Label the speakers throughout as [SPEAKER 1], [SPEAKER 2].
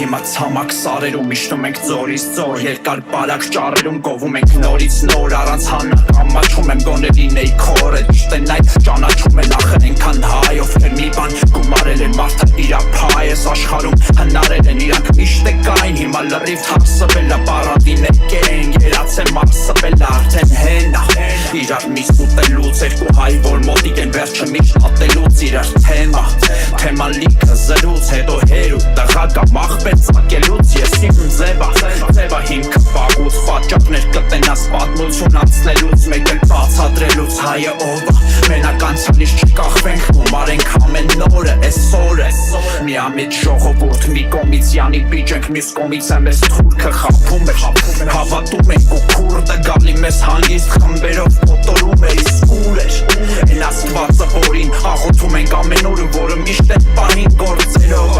[SPEAKER 1] հիմա ցամաք սարերում իջնում ենք ձորից ձոր երկար բարակ ճառերում գովում ենք նորից նոր առանց հանակ ամաչում եմ գոնե լինեի քոր է ճիշտ են այդ ճանաչում են ախր ենքան հայ ովքեր մի բան գումարել են մարդը իրա փայ ես աշխարհում հնարել են իրանք միշտ է կային հիմա լրիվ թափսվել է պարադին եկեն երացեմ ապսվել արդեն հենա իրար միս ուտելուց երկու հայ որ մոտիկ են վերջը միշտ ատելուց իրար թեման լիքը զրուց հետո հերու տղակա մախպետ ծակելուց ես իմ ձևա հիմքը պաղուց պատճակներ կտենաս պատմություն անցնելուց մեկ էլ բացատրելուց հայը ովա մենակ անցյալից չկախվենք գումարենք ամեն նորը այսօր է միամիտ ժողովուրդ մի կողմից յանի պիճ ենք մյուս կողմից է մեզ թուրքը խաբում էր հավատում ենք ու քուրդը գալի մեզ հանգիստ խմբերով կոտորում էր իսկ ուր էր են աստվածը որին աղոթում ենք ամեն օրը որը միշտ է պահին գործերով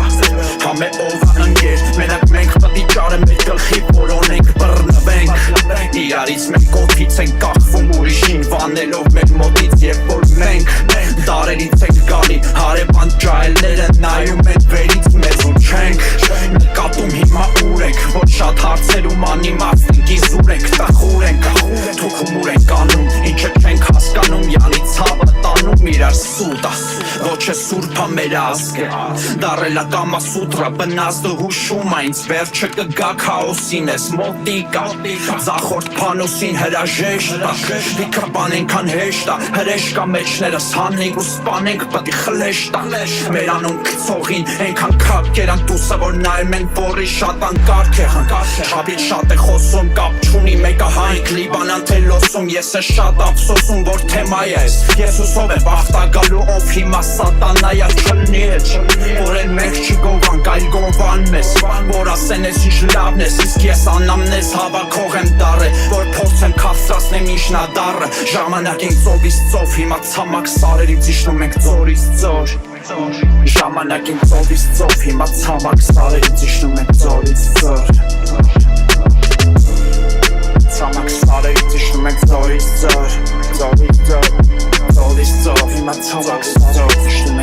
[SPEAKER 1] համե ով ընկեր մենակ մենք պետք ճարը մեր գլխի որոնենք բռնվենք իրարից մենք կոթից ենք կախվում ուրիշին վանելով մեր մոտից երբ որ մենք դարերից ենք գալի հարևան ջահելները նայում են վերից մեզ ու չենք նկատում հիմա ուր ենք ոչ շատ հարցերում անիմաստ ենք իզուր ենք տխուր ենք թուխում ուր ենք անում ինչը չենք հասկանում յանի ցավը տանում իրար սուտա ոչ է սուրբա մեր ազգը դարելա կամասուտրա բնազդը հուշում այնց վերջը կգա քաոսին ես մոտիկա ձախորդ փանոսին հրաժեշտա լիքը բան ենքան հեշտա հրեշկա մեջներս հանենք ու սպանենք պետք խլեշտա մեր անուն կցողին ենքան քապկերան տուսը որ նայում են որի շատ անկարգ է շապից շատ է խոսում կապ չունի մեկը հանք լիբանան թե լոսում ես է շատ ափսոսում որ թեմա ես ես ուսով է վախտագալու ով հիմա սատանայա չլնի որ են մենք չգովանք այլ գովան մեզ որ ասեն ես ինչ լավն ես իսկ ես անամն ես հավաքող եմ դարը որ փորձեմ քասրացնեմ իշնադարը ժամանակ ենք ծովից ծով հիմա ցամաք սարերից իջնում ենք ձորից ձոր ժամանակ ենք ծովից ծով հիմա ցամաք սարերից իջնում ենք ձորից ձոր ցամաք սարերից իջնում ենք ձորից ձոր Ծովից ծով հիմա ցամաք սարերից իջնում